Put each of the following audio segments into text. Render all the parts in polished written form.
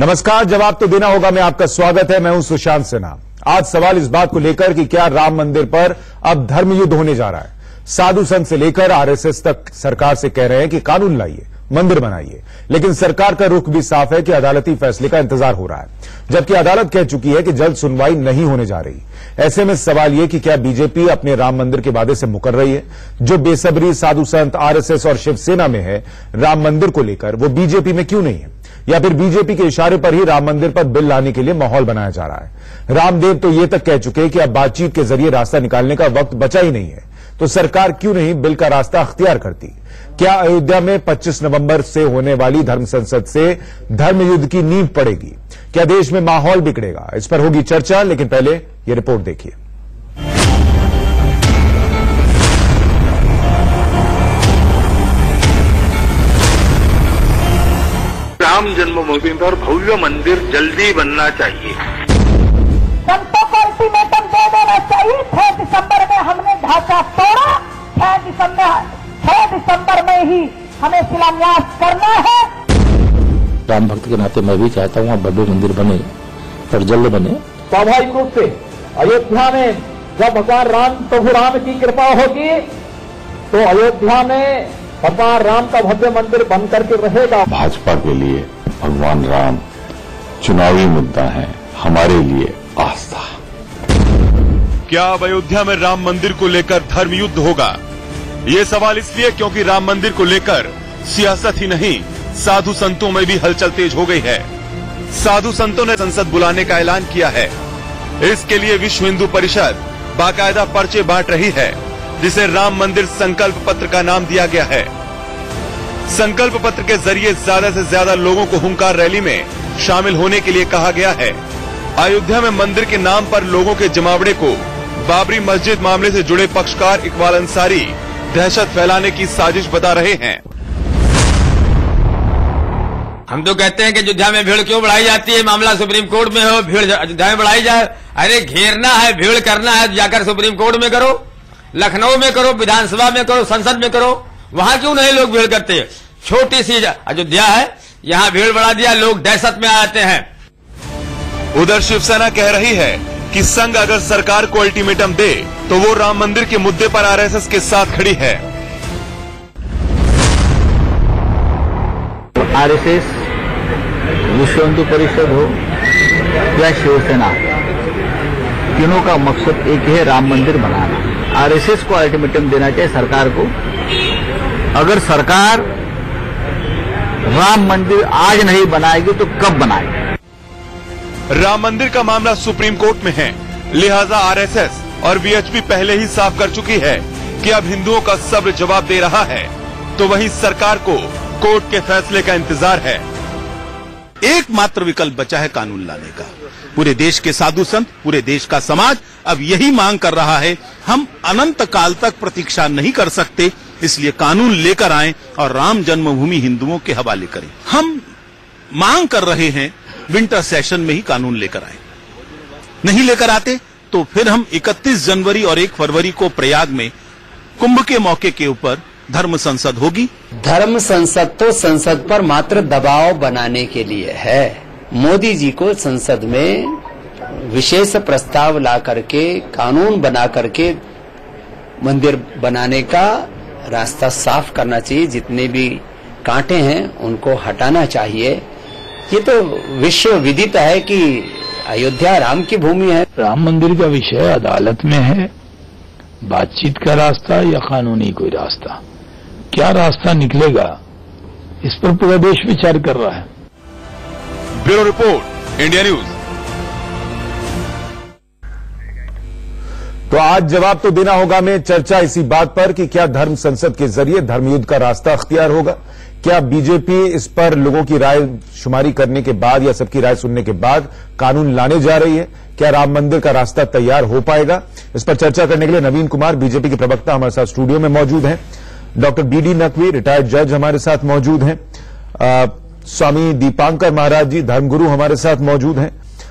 नमस्कार, जवाब तो देना होगा में आपका स्वागत है। मैं हूं सुशांत सिन्हा। आज सवाल इस बात को लेकर कि क्या राम मंदिर पर अब धर्म युद्ध होने जा रहा है। साधु संत से लेकर आरएसएस तक सरकार से कह रहे हैं कि कानून लाइए, मंदिर बनाइए, लेकिन सरकार का रुख भी साफ है कि अदालती फैसले का इंतजार हो रहा है, जबकि अदालत कह चुकी है कि जल्द सुनवाई नहीं होने जा रही। ऐसे में सवाल यह कि क्या बीजेपी अपने राम मंदिर के वादे से मुकर रही है। जो बेसब्री साधु संत, आरएसएस और शिवसेना में है राम मंदिर को लेकर, वो बीजेपी में क्यों नहीं है, या फिर बीजेपी के इशारे पर ही राम मंदिर पर बिल लाने के लिए माहौल बनाया जा रहा है। रामदेव तो ये तक कह चुके हैं कि अब बातचीत के जरिए रास्ता निकालने का वक्त बचा ही नहीं है, तो सरकार क्यों नहीं बिल का रास्ता अख्तियार करती। क्या अयोध्या में 25 नवंबर से होने वाली धर्म संसद से धर्म युद्ध की नींव पड़ेगी? क्या देश में माहौल बिगड़ेगा? इस पर होगी चर्चा, लेकिन पहले ये रिपोर्ट देखिए। राम जन्मभूमि पर भव्य मंदिर जल्दी बनना चाहिए। संतों को अल्टीमेटम दे देना चाहिए। 6 दिसंबर में हमने ढांचा तोड़ा, 6 दिसंबर में ही हमें शिलान्यास करना है। राम भक्त के नाते मैं भी चाहता हूँ भव्य मंदिर बने और जल्द बने। स्वाभाविक रूप से अयोध्या में जब भगवान राम, प्रभु राम की कृपा होगी तो अयोध्या में भगवान राम का भव्य मंदिर बन करके रहेगा। भाजपा के लिए भगवान राम चुनावी मुद्दा है, हमारे लिए आस्था। क्या अब अयोध्या में राम मंदिर को लेकर धर्म युद्ध होगा? ये सवाल इसलिए क्योंकि राम मंदिर को लेकर सियासत ही नहीं, साधु संतों में भी हलचल तेज हो गई है। साधु संतों ने संसद बुलाने का ऐलान किया है। इसके लिए विश्व हिंदू परिषद बाकायदा पर्चे बांट रही है, जिसे राम मंदिर संकल्प पत्र का नाम दिया गया है। संकल्प पत्र के जरिए ज्यादा से ज्यादा लोगों को हुंकार रैली में शामिल होने के लिए कहा गया है। अयोध्या में मंदिर के नाम पर लोगों के जमावड़े को बाबरी मस्जिद मामले से जुड़े पक्षकार इकबाल अंसारी दहशत फैलाने की साजिश बता रहे हैं। हम तो कहते हैं कि अयोध्या में भीड़ क्यों बढ़ाई जाती है? मामला सुप्रीम कोर्ट में हो, भीड़ अयोध्या में बढ़ाई जाए। अरे घेरना है, भीड़ करना है, जाकर सुप्रीम कोर्ट में करो, लखनऊ में करो, विधानसभा में करो, संसद में करो। वहां क्यों नहीं लोग भीड़ करते हैं? छोटी सी अयोध्या है, यहाँ भीड़ बढ़ा दिया, लोग दहशत में आ जाते हैं। उधर शिवसेना कह रही है कि संघ अगर सरकार को अल्टीमेटम दे तो वो राम मंदिर के मुद्दे पर आरएसएस के साथ खड़ी है। आरएसएस, विश्व हिंदू परिषद हो या शिवसेना, तीनों का मकसद एक है, राम मंदिर बनाना। आरएसएस को अल्टीमेटम देना चाहिए सरकार को। अगर सरकार राम मंदिर आज नहीं बनाएगी तो कब बनाएगी? राम मंदिर का मामला सुप्रीम कोर्ट में है, लिहाजा आरएसएस और वीएचपी पहले ही साफ कर चुकी है कि अब हिंदुओं का सब्र जवाब दे रहा है, तो वहीं सरकार को कोर्ट के फैसले का इंतजार है। एकमात्र विकल्प बचा है कानून लाने का। पूरे देश के साधु संत, पूरे देश का समाज अब यही मांग कर रहा है। हम अनंत काल तक प्रतीक्षा नहीं कर सकते, इसलिए कानून लेकर आएं और राम जन्मभूमि हिंदुओं के हवाले करें। हम मांग कर रहे हैं विंटर सेशन में ही कानून लेकर आए। नहीं लेकर आते तो फिर हम 31 जनवरी और 1 फरवरी को प्रयाग में कुंभ के मौके के ऊपर धर्म संसद होगी। धर्म संसद तो संसद पर मात्र दबाव बनाने के लिए है। मोदी जी को संसद में विशेष प्रस्ताव ला करके, कानून बना करके मंदिर बनाने का रास्ता साफ करना चाहिए। जितने भी कांटे हैं उनको हटाना चाहिए। ये तो विश्व विदित है कि अयोध्या राम की भूमि है। राम मंदिर का विषय अदालत में है। बातचीत का रास्ता या कानूनी कोई रास्ता, क्या रास्ता निकलेगा, इस पर पूरा देश विचार कर रहा है। Bureau report, India news. तो आज जवाब तो देना होगा में चर्चा इसी बात पर कि क्या धर्म संसद के जरिए धर्मयुद्ध का रास्ता अख्तियार होगा। क्या बीजेपी इस पर लोगों की राय शुमारी करने के बाद या सबकी राय सुनने के बाद कानून लाने जा रही है? क्या राम मंदिर का रास्ता तैयार हो पाएगा? इस पर चर्चा करने के लिए नवीन कुमार, बीजेपी के प्रवक्ता, हमारे साथ स्टूडियो में मौजूद हैं। डॉक्टर बीडी नकवी, रिटायर्ड जज, हमारे साथ मौजूद हैं। स्वामी दीपांकर महाराज जी, धर्मगुरु, हमारे साथ मौजूद हैं।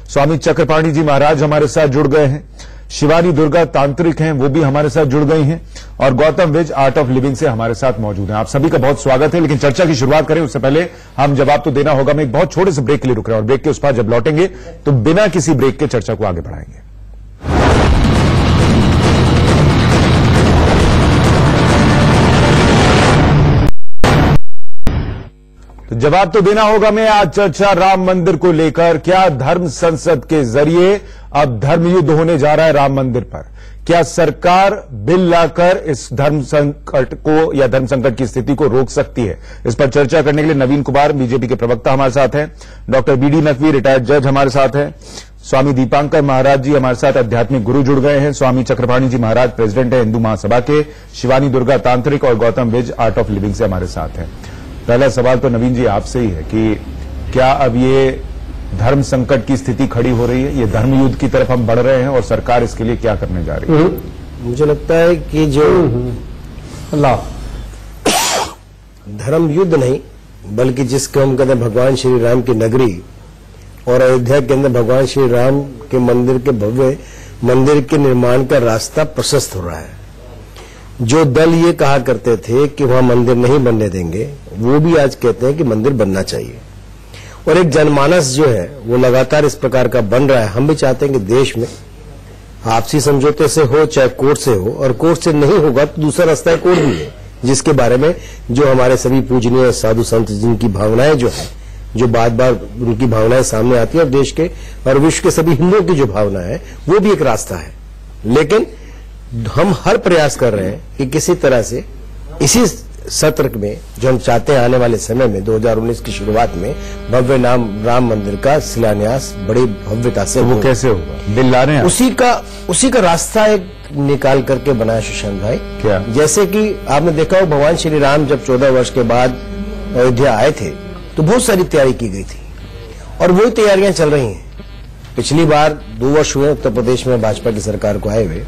स्वामी चक्रपाणी जी महाराज हमारे साथ जुड़ गए हैं। शिवानी दुर्गा तांत्रिक हैं, वो भी हमारे साथ जुड़ गई हैं, और Gautam Vij Art of Living से हमारे साथ मौजूद हैं। आप सभी का बहुत स्वागत है। लेकिन चर्चा की शुरुआत करें उससे पहले हम जवाब तो देना होगा, मैं एक बहुत छोटे से ब्रेक के लिए रुक रहे हैं और ब्रेक के उस पार जब लौटेंगे तो बिना किसी ब्रेक के चर्चा को आगे बढ़ाएंगे। तो जवाब तो देना होगा मैं आज चर्चा राम मंदिर को लेकर। क्या धर्म संसद के जरिए अब धर्म युद्ध होने जा रहा है राम मंदिर पर? क्या सरकार बिल लाकर इस धर्म संकट को या धर्म संकट की स्थिति को रोक सकती है? इस पर चर्चा करने के लिए नवीन कुमार बीजेपी के प्रवक्ता हमारे साथ हैं, डॉक्टर बीडी नकवी रिटायर्ड जज हमारे साथ हैं, स्वामी दीपांकर महाराज जी हमारे साथ आध्यात्मिक गुरु जुड़ गए हैं, स्वामी चक्रपाणी जी महाराज प्रेसिडेंट है हिंदू महासभा के, शिवानी दुर्गा तांत्रिक और Gautam Vij Art of Living से हमारे साथ हैं। पहला सवाल तो नवीन जी आपसे ही है कि क्या अब ये धर्म संकट की स्थिति खड़ी हो रही है, ये धर्म युद्ध की तरफ हम बढ़ रहे हैं और सरकार इसके लिए क्या करने जा रही है? मुझे लगता है कि जो धर्म युद्ध नहीं बल्कि जिसको हम कहते हैं भगवान श्री राम की नगरी और अयोध्या के अंदर भगवान श्री राम के मंदिर के भव्य मंदिर के निर्माण का रास्ता प्रशस्त हो रहा है। जो दल ये कहा करते थे कि वहां मंदिर नहीं बनने देंगे, वो भी आज कहते हैं कि मंदिर बनना चाहिए। और एक जनमानस जो है वो लगातार इस प्रकार का बन रहा है। हम भी चाहते हैं कि देश में आपसी समझौते से हो चाहे कोर्ट से हो, और कोर्ट से नहीं होगा तो दूसरा रास्ता कोर्ट भी है, जिसके बारे में जो हमारे सभी पूजनीय साधु संत जिनकी भावनाएं जो है, जो बार बार उनकी भावनाएं सामने आती है और देश के और विश्व के सभी हिंदुओं की जो भावना है वो भी एक रास्ता है। लेकिन हम हर प्रयास कर रहे हैं कि किसी तरह से इसी सत्र में जो हम चाहते हैं आने वाले समय में 2019 की शुरुआत में भव्य राम मंदिर का शिलान्यास बड़ी भव्यता से। वो कैसे होगा? बिल ला रहे हैं उसी का रास्ता एक निकाल करके बनाया सुशांत भाई। क्या? जैसे कि आपने देखा हो भगवान श्री राम जब 14 वर्ष के बाद अयोध्या आए थे तो बहुत सारी तैयारी की गई थी और वही तैयारियां चल रही हैं। पिछली बार 2 वर्ष हुए उत्तर प्रदेश में भाजपा की सरकार को आए हुए।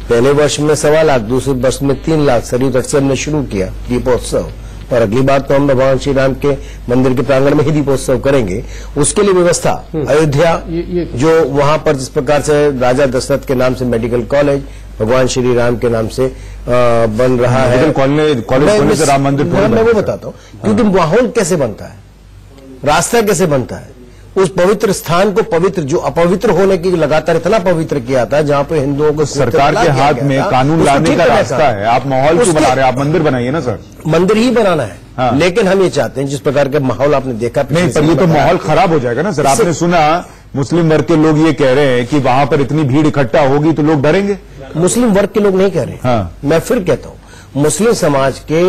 पहले वर्ष में 1.25 लाख, दूसरे वर्ष में 3 लाख सरयू तट से हमने शुरू किया दीपोत्सव, और अगली बार तो हम भगवान श्री राम के मंदिर के प्रांगण में ही दीपोत्सव करेंगे। उसके लिए व्यवस्था अयोध्या जो वहां पर जिस प्रकार से राजा दशरथ के नाम से मेडिकल कॉलेज भगवान श्री राम के नाम से बन रहा है, कॉलेज से राम मंदिर, मैं वो बताता हूँ। क्योंकि माहौल कैसे बनता है, रास्ता कैसे बनता है, उस पवित्र स्थान को पवित्र जो अपवित्र होने की लगातार इतना पवित्र किया था, जहां पे हिंदुओं को सरकार के हाथ में कानून लाने का रास्ता है। आप माहौल क्यों बना रहे हैं? आप मंदिर बनाइए ना सर। मंदिर ही बनाना है। हाँ। लेकिन हम ये चाहते हैं जिस प्रकार का माहौल आपने देखा नहीं, पर ये तो माहौल खराब हो जाएगा ना सर। आपने सुना मुस्लिम वर्ग के लोग ये कह रहे हैं कि वहां पर इतनी भीड़ इकट्ठा होगी तो लोग डरेंगे। मुस्लिम वर्ग के लोग नहीं कह रहे। हाँ। मैं फिर कहता हूं मुस्लिम समाज के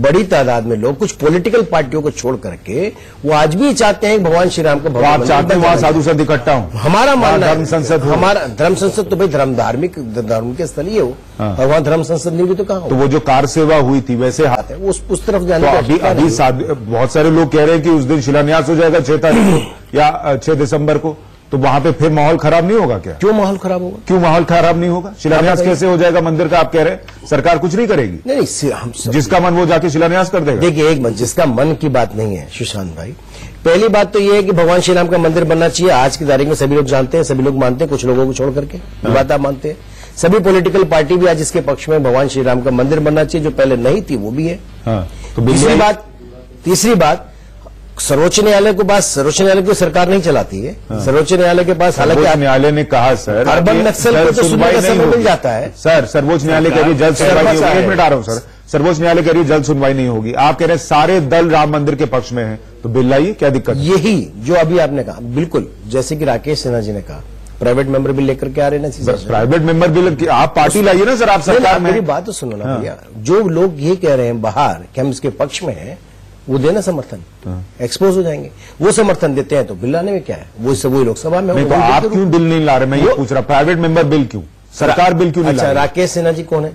बड़ी तादाद में लोग कुछ पॉलिटिकल पार्टियों को छोड़ करके वो आज भी चाहते हैं भगवान श्री राम को आप चाहते हैं वहां साधु संत इकट्ठा हो। हमारा मानना धर्म संसद, हमारा धर्म संसद तो भाई धर्म के स्थल ही हो। हाँ। और वहां धर्म संसद नहीं भी तो कहां हो? तो वो जो कार सेवा हुई थी वैसे हाथ है उस तरफ जाने तो अभी बहुत सारे लोग कह रहे हैं कि उस दिन शिलान्यास हो जाएगा 6 तारीख को या 6 दिसंबर को, तो वहां पे फिर माहौल खराब नहीं होगा क्या? क्यों माहौल खराब होगा? क्यों माहौल खराब नहीं होगा? शिलान्यास कैसे हो जाएगा मंदिर का? आप कह रहे हैं सरकार कुछ नहीं करेगी? नहीं, हम जिसका मन वो जाके शिलान्यास कर देगा। देखिए, एक जिसका मन की बात नहीं है सुशांत भाई। पहली बात तो ये है कि भगवान श्री राम का मंदिर बनना चाहिए। आज की तारीख में सभी लोग जानते हैं, सभी लोग मानते हैं, कुछ लोगों को छोड़ करके बात आप मानते हैं। सभी पॉलिटिकल पार्टी भी आज इसके पक्ष में भगवान श्री राम का मंदिर बनना चाहिए, जो पहले नहीं थी वो भी है। तो तीसरी बात सर्वोच्च न्यायालय के पास, सर्वोच्च न्यायालय को सरकार नहीं चलाती है। सर्वोच्च न्यायालय के पास हालांकि न्यायालय ने कहा सर अर्बन नक्सल को तो सुनवाई का समय मिल जाता है। सर सर्वोच्च न्यायालय कह रही जल्द सुनवाई नहीं होगी। 1 मिनट आ रहा हूं सर। सर्वोच्च न्यायालय कह रही जल्द सुनवाई नहीं होगी। आप कह रहे हैं सारे दल राम मंदिर के पक्ष में है, तो बिल लाइए, क्या दिक्कत? यही जो अभी आपने कहा बिल्कुल, जैसे कि राकेश सिन्हा जी ने कहा प्राइवेट मेंबर बिल लेकर के आ रहे हैं ना। प्राइवेट मेंबर बिल आप पार्टी लाइए ना सर, आप सरकार में। मेरी बात तो सुनो ना भैया, जो लोग ये कह रहे हैं बाहर कि हम इसके पक्ष में हैं, वो देना समर्थन, एक्सपोज हो जाएंगे। वो समर्थन देते हैं तो बिल लाने में क्या है? वो सब वही लोकसभा में। तो आप क्यों बिल नहीं ला रहे? मैं ये पूछ रहा, प्राइवेट मेंबर बिल क्यों, सरकार बिल क्यों नहीं ला रही? राकेश सिन्हा जी कौन है?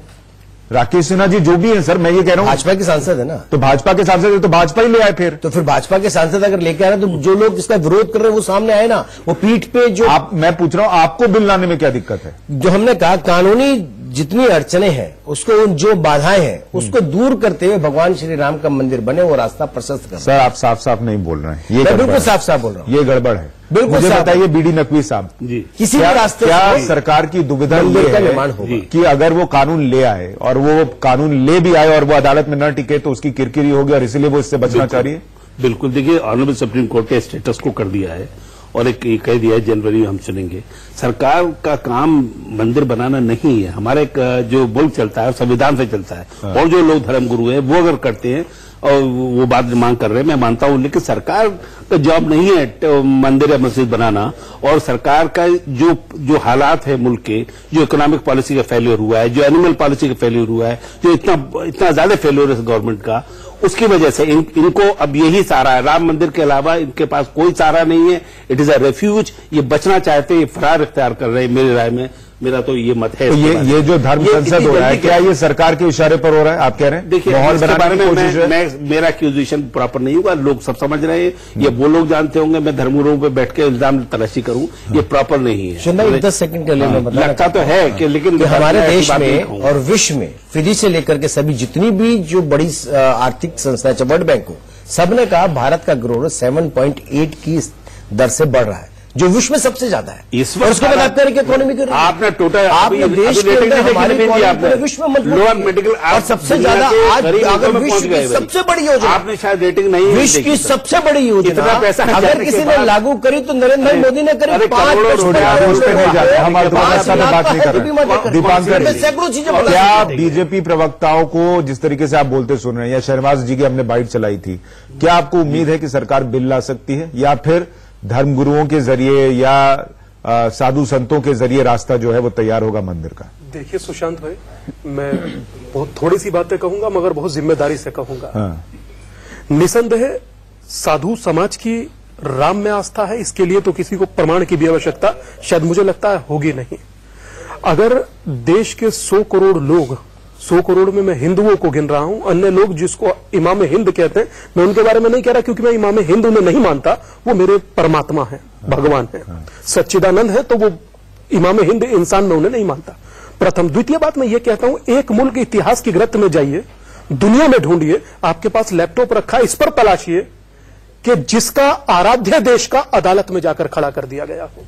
राकेश सिन्हा जी जो भी है सर, मैं ये कह रहा हूँ भाजपा के सांसद है ना। तो भाजपा के सांसद है तो भाजपा ही ले आए फिर। तो फिर भाजपा के सांसद अगर लेके आ रहे हैं तो जो लोग जिसका विरोध कर रहे हैं वो सामने आए ना। वो पीठ पे जो मैं पूछ रहा हूँ आपको बिल लाने में क्या दिक्कत है? जो हमने कहा कानूनी जितनी अड़चने हैं उसको, जो बाधाएं हैं उसको दूर करते हुए भगवान श्री राम का मंदिर बने, वो रास्ता प्रशस्त कर। सर, आप साफ साफ नहीं बोल रहे हैं, मैं बिल्कुल साफ साफ बोल रहा हूँ, ये गड़बड़ है। बिल्कुल मुझे बताइए बीडी नकवी साहब जी, किसी भी रास्ते क्या सरकार की दुविधा ये है निर्माण होगा कि अगर वो कानून ले आए और वो कानून ले भी आए और वो अदालत में न टिके तो उसकी किरकिरी होगी और इसीलिए वो इससे बचना चाह रही है? बिल्कुल, देखिए ऑनरेबल सुप्रीम कोर्ट ने स्टेटस को कर दिया है और एक कह दिया है जनवरी में हम सुनेंगे। सरकार का काम मंदिर बनाना नहीं है, हमारे जो मुल्क चलता है संविधान से चलता है और जो लोग धर्मगुरु हैं वो अगर करते हैं और वो बात मांग कर रहे हैं, मैं मानता हूं, लेकिन सरकार का जॉब नहीं है मंदिर या मस्जिद बनाना। और सरकार का जो हालात है मुल्क के, जो इकोनॉमिक पॉलिसी का फेल्योर हुआ है, जो एनिमल पॉलिसी का फेल्योर हुआ है, जो इतना ज्यादा फेल्योर है गवर्नमेंट का, उसकी वजह से इनको अब यही सहारा है। राम मंदिर के अलावा इनके पास कोई सहारा नहीं है। It is a refuge. ये बचना चाहते हैं, ये फरार इख्तियार कर रहे हैं। मेरी राय में, मेरा तो ये मत है। तो ये जो धर्म संसद हो रहा है, क्या ये सरकार के इशारे पर हो रहा है, आप कह रहे हैं? देखिए, माहौल बनाने की कोशिश है। मेरा एक्यूजेशन प्रॉपर नहीं होगा, लोग सब समझ रहे हैं, ये वो लोग जानते होंगे। मैं धर्मगुरुओं पे बैठ के इल्जाम तलाशी करूं, ये प्रॉपर नहीं है। 10 सेकंड के लिए मैं बताना लगता तो है कि, लेकिन हमारे देश में और विश्व में फिजी से लेकर के सभी जितनी भी जो बड़ी आर्थिक संस्थाएं, वर्ल्ड बैंक हो, सबने कहा भारत का ग्रोथ 7.8 की दर से बढ़ रहा है, जो विश्व में सबसे ज्यादा है। इस वक्त उसको बात करें कि इकोनॉमी कर रही है। आपने टोटल आपने देश के अंदर हमारे विश्व में लोअर मेडिकल और सबसे ज्यादा आज अगर विश्व की सबसे बड़ी योजना, आपने शायद रेटिंग नहीं, विश्व की सबसे बड़ी योजना इतना पैसा अगर किसी ने लागू करी तो नरेंद्र भाई मोदी ने करी। हम बात नहीं कर रहे। दीपांकर, सैकड़ों चीजें, क्या बीजेपी प्रवक्ताओं को जिस तरीके से आप बोलते सुन रहे हैं, या शहनवाज जी की हमने बाइट चलाई थी, क्या आपको उम्मीद है कि सरकार बिल ला सकती है, या फिर धर्मगुरुओं के जरिए या साधु संतों के जरिए रास्ता जो है वो तैयार होगा मंदिर का? देखिए सुशांत भाई, मैं बहुत थोड़ी सी बातें कहूंगा मगर बहुत जिम्मेदारी से कहूंगा। निसंदेह साधु समाज की राम में आस्था है, इसके लिए तो किसी को प्रमाण की भी आवश्यकता शायद मुझे लगता है होगी नहीं। अगर देश के 100 करोड़ लोग, 100 करोड़ में मैं हिंदुओं को गिन रहा हूं, अन्य लोग जिसको इमाम हिंद कहते हैं, मैं उनके बारे में नहीं कह रहा क्योंकि मैं इमाम हिंद उन्हें नहीं मानता, वो मेरे परमात्मा है, भगवान है, सच्चिदानंद है, तो वो इमाम हिंद इंसान में उन्हें नहीं मानता। प्रथम। द्वितीय बात मैं ये कहता हूं, एक मुल्क इतिहास की ग्रंथ में जाइए, दुनिया में ढूंढिए, आपके पास लैपटॉप रखा है, इस पर तलाशिए कि जिसका आराध्य देश का अदालत में जाकर खड़ा कर दिया गया हो।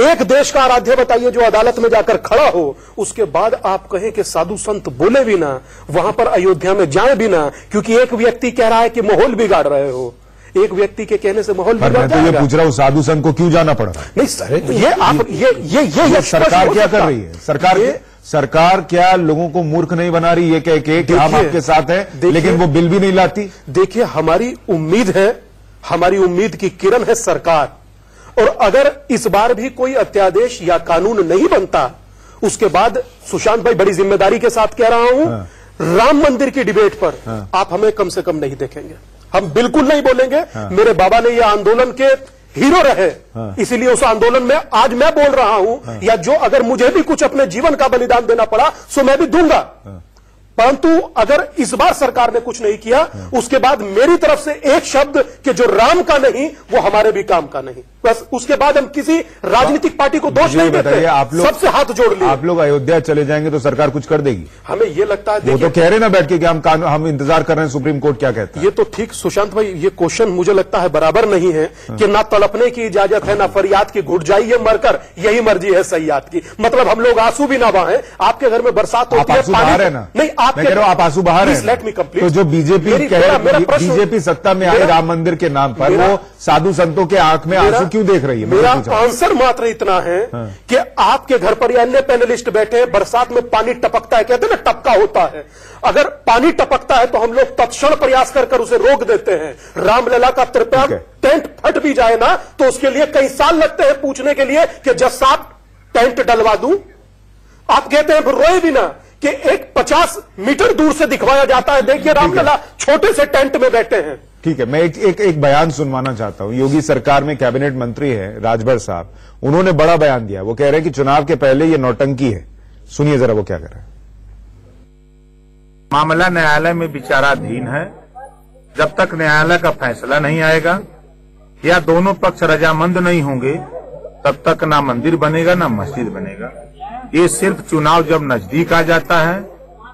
एक देश का आराध्य बताइए जो अदालत में जाकर खड़ा हो, उसके बाद आप कहें कि साधु संत बोले भी ना, वहां पर अयोध्या में जाए भी ना, क्योंकि एक व्यक्ति कह रहा है कि माहौल बिगाड़ रहे हो। एक व्यक्ति के कहने से माहौल बिगाड़ जाएगा। मैं तो ये पूछ रहा हूं, साधु संत को क्यों जाना पड़ा? नहीं सर, ये आप ये सरकार क्या कर रही है? सरकार क्या लोगों को मूर्ख नहीं बना रही? ये कह के हम आपके साथ हैं, लेकिन वो बिल भी नहीं लाती। देखिए, हमारी उम्मीद है, हमारी उम्मीद की किरण है सरकार, और अगर इस बार भी कोई अध्यादेश या कानून नहीं बनता, उसके बाद सुशांत भाई बड़ी जिम्मेदारी के साथ कह रहा हूं, राम मंदिर की डिबेट पर आप हमें कम से कम नहीं देखेंगे। हम बिल्कुल नहीं बोलेंगे। मेरे बाबा ने यह आंदोलन के हीरो रहे, इसीलिए उस आंदोलन में आज मैं बोल रहा हूं, या जो अगर मुझे भी कुछ अपने जीवन का बलिदान देना पड़ा सो मैं भी दूंगा। परंतु अगर इस बार सरकार ने कुछ नहीं किया, उसके बाद मेरी तरफ से एक शब्द कि जो राम का नहीं वो हमारे भी काम का नहीं, बस उसके बाद हम किसी राजनीतिक पार्टी को दोष नहीं देते। आप लोग सबसे हाथ जोड़ लिए। आप लोग अयोध्या चले जाएंगे तो सरकार कुछ कर देगी? हमें ये लगता है, वो तो कह रहे ना बैठ के कि हम इंतजार कर रहे हैं सुप्रीम कोर्ट क्या कहता है। ये तो ठीक सुशांत भाई, ये क्वेश्चन मुझे लगता है बराबर नहीं है कि ना तड़पने की इजाजत है ना फरियाद की, घुट जाइए मरकर, यही मर्जी है सयाद की। मतलब हम लोग आंसू भी ना बहाएं। आपके घर में बरसात होती है, पानी ना, नहीं मैं कह रहा हूं आप आंसू बहा रहे हैं। Let me complete. तो जो बीजेपी सत्ता में आई राम मंदिर के नाम पर, वो साधु संतों के आंख में आंसू क्यों देख रही है? मेरा आंसर मात्र इतना है कि आपके घर पर अन्य पैनलिस्ट बैठे हैं, बरसात में पानी टपकता है, कहते हैं ना टपका होता है। अगर पानी टपकता है तो हम लोग तत्क्षण प्रयास कर उसे रोक देते हैं। रामलला का त्रिपाल टेंट फट भी जाए ना तो उसके लिए कई साल लगते हैं पूछने के लिए कि जज साहब टेंट डलवा दूं। आप कहते हैं रोए भी ना कि एक 50 मीटर दूर से दिखवाया जाता है, देखिए रामलला छोटे से टेंट में बैठे हैं। ठीक है, मैं एक बयान सुनवाना चाहता हूं। योगी सरकार में कैबिनेट मंत्री है राजभर साहब, उन्होंने बड़ा बयान दिया। वो कह रहे हैं कि चुनाव के पहले ये नौटंकी है। सुनिए जरा वो क्या कह रहे हैं। मामला न्यायालय में विचाराधीन है। जब तक न्यायालय का फैसला नहीं आएगा या दोनों पक्ष रजामंद नहीं होंगे, तब तक ना मंदिर बनेगा ना मस्जिद बनेगा। ये सिर्फ चुनाव जब नजदीक आ जाता है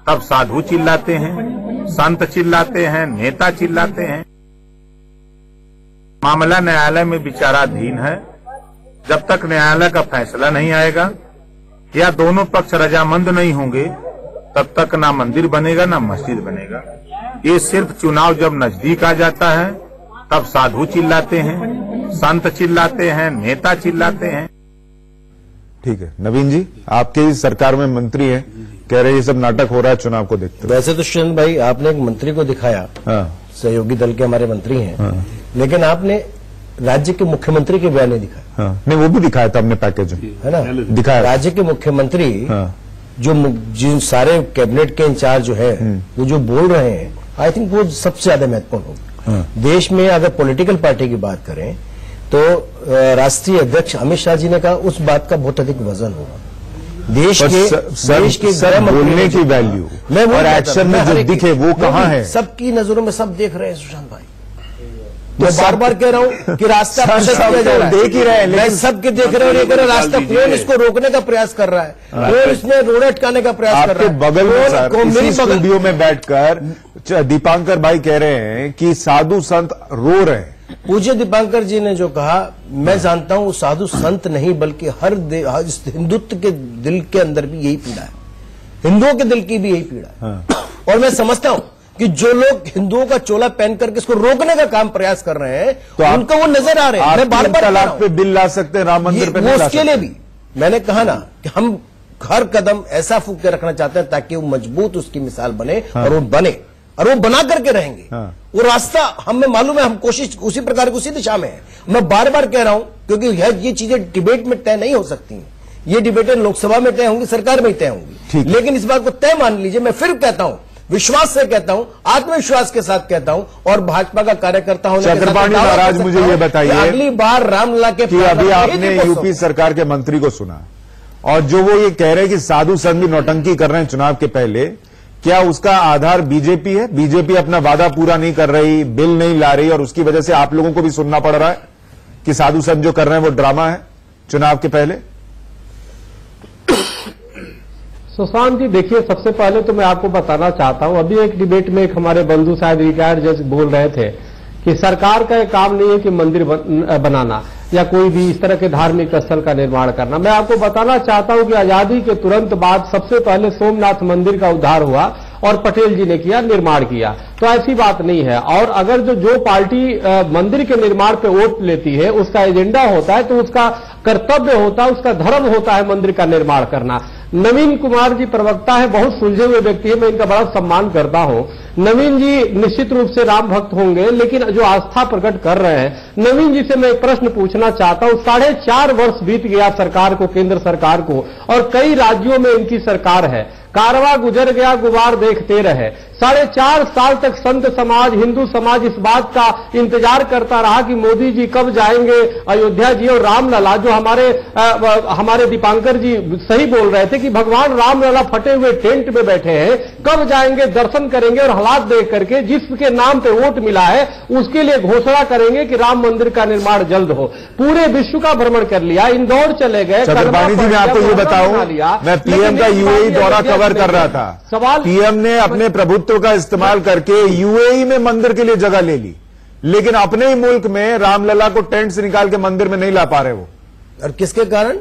तब साधु चिल्लाते हैं, संत चिल्लाते हैं, नेता चिल्लाते हैं। मामला न्यायालय में विचाराधीन है। जब तक न्यायालय का फैसला नहीं आएगा या दोनों पक्ष रजामंद नहीं होंगे तब तक ना मंदिर बनेगा ना मस्जिद बनेगा। ये सिर्फ चुनाव जब नजदीक आ जाता है तब साधु चिल्लाते हैं, संत चिल्लाते हैं, नेता चिल्लाते हैं। ठीक है नवीन जी, आपके ही सरकार में मंत्री हैं, कह रहे ये सब नाटक हो रहा है चुनाव को देखते हुए। वैसे तो सुशांत भाई आपने एक मंत्री को दिखाया, सहयोगी दल के हमारे मंत्री हैं, लेकिन आपने राज्य के मुख्यमंत्री के बयान नहीं दिखाया। नहीं वो भी दिखाया था हमने पैकेज में, है ना, दिखाया। राज्य के मुख्यमंत्री जो जिन सारे कैबिनेट के इंचार्ज जो है वो जो बोल रहे हैं, आई थिंक वो सबसे ज्यादा महत्वपूर्ण होगा। देश में अगर पॉलिटिकल पार्टी की बात करें तो राष्ट्रीय अध्यक्ष अमित शाह जी ने कहा उस बात का बहुत अधिक वजन होगा। देश के बोलने की वैल्यू और एक्शन में जो दिखे वो कहाँ है, सबकी नजरों में सब देख रहे हैं सुशांत भाई। मैं बार बार कह रहा हूं कि रास्ता देख ही रहे हैं, लेकिन सबके देख रहे हैं, रास्ता कौन इसको रोकने का प्रयास कर रहा है, कौन इसमें रोड अटकाने का प्रयास कर रहा है। बगल में सर इसी स्टूडियो में बैठकर दीपांकर भाई कह रहे हैं कि साधु संत रो रहे हैं। पूज्य दीपांकर जी ने जो कहा, मैं जानता हूं साधु संत नहीं बल्कि हर हिंदुत्व के दिल के अंदर भी यही पीड़ा है, हिंदुओं के दिल की भी यही पीड़ा है। और मैं समझता हूं कि जो लोग हिंदुओं का चोला पहन करके इसको रोकने का काम प्रयास कर रहे हैं तो उनको वो नजर आ रहे हैं। मैं बार बार तलाक पे बिल ला सकते हैं, राम मंदिर पे उसके लिए भी मैंने कहा ना कि हम हर कदम ऐसा फूंक के रखना चाहते हैं ताकि वो मजबूत उसकी मिसाल बने और वो बने और वो बना करके रहेंगे। वो रास्ता हमें मालूम है, हम कोशिश उसी प्रकार की उसी दिशा में है। मैं बार बार कह रहा हूं क्योंकि ये चीजें डिबेट में तय नहीं हो सकती हैं, ये डिबेटें लोकसभा में तय होंगी, सरकार में तय होंगी, लेकिन इस बात को तय मान लीजिए। मैं फिर कहता हूं, विश्वास से कहता हूं, आत्मविश्वास के साथ कहता हूं और भाजपा का कार्यकर्ता होने के साथ महाराज मुझे ये बताइए अगली बार रामलला के कि अभी आपने यूपी सरकार के मंत्री को सुना और जो वो ये कह रहे हैं कि साधु संत भी नौटंकी कर रहे हैं चुनाव के पहले, क्या उसका आधार बीजेपी है? बीजेपी अपना वादा पूरा नहीं कर रही, बिल नहीं ला रही और उसकी वजह से आप लोगों को भी सुनना पड़ रहा है कि साधु संत जो कर रहे हैं वो ड्रामा है चुनाव के पहले? सुशांत जी देखिए, सबसे पहले तो मैं आपको बताना चाहता हूं, अभी एक डिबेट में एक हमारे बंधु शायद रिटायर्ड जज बोल रहे थे कि सरकार का एक काम नहीं है कि मंदिर बनाना या कोई भी इस तरह के धार्मिक स्थल का निर्माण करना। मैं आपको बताना चाहता हूं कि आजादी के तुरंत बाद सबसे पहले सोमनाथ मंदिर का उद्धार हुआ और पटेल जी ने किया, निर्माण किया, तो ऐसी बात नहीं है। और अगर जो पार्टी मंदिर के निर्माण पे वोट लेती है, उसका एजेंडा होता है, तो उसका कर्तव्य होता है, उसका धर्म होता है मंदिर का निर्माण करना। नवीन कुमार जी प्रवक्ता है, बहुत सुलझे हुए व्यक्ति है, मैं इनका बड़ा सम्मान करता हूं। नवीन जी निश्चित रूप से राम भक्त होंगे, लेकिन जो आस्था प्रकट कर रहे हैं, नवीन जी से मैं एक प्रश्न पूछना चाहता हूं। 4.5 वर्ष बीत गया सरकार को, केंद्र सरकार को, और कई राज्यों में इनकी सरकार है, कारवा गुजर गया गुबार देखते रहे। 4.5 साल तक संत समाज, हिंदू समाज इस बात का इंतजार करता रहा कि मोदी जी कब जाएंगे अयोध्या जी। और रामलला, जो हमारे दीपांकर जी सही बोल रहे थे कि भगवान रामलला फटे हुए टेंट में बैठे हैं, कब जाएंगे, दर्शन करेंगे और हालात देख करके जिसके नाम पे वोट मिला है उसके लिए घोषणा करेंगे कि राम मंदिर का निर्माण जल्द हो। पूरे विश्व का भ्रमण कर लिया, इंदौर चले गए। चक्रपाणी जी मैं आपको ये बताऊं, मैं पीएम का यूएई दौरा कवर कर रहा था, सवाल पीएम ने अपने प्रभुत्व का इस्तेमाल करके यूएई में मंदिर के लिए जगह ले ली, लेकिन अपने ही मुल्क में रामलला को टेंट से निकाल के मंदिर में नहीं ला पा रहे वो। और किसके कारण?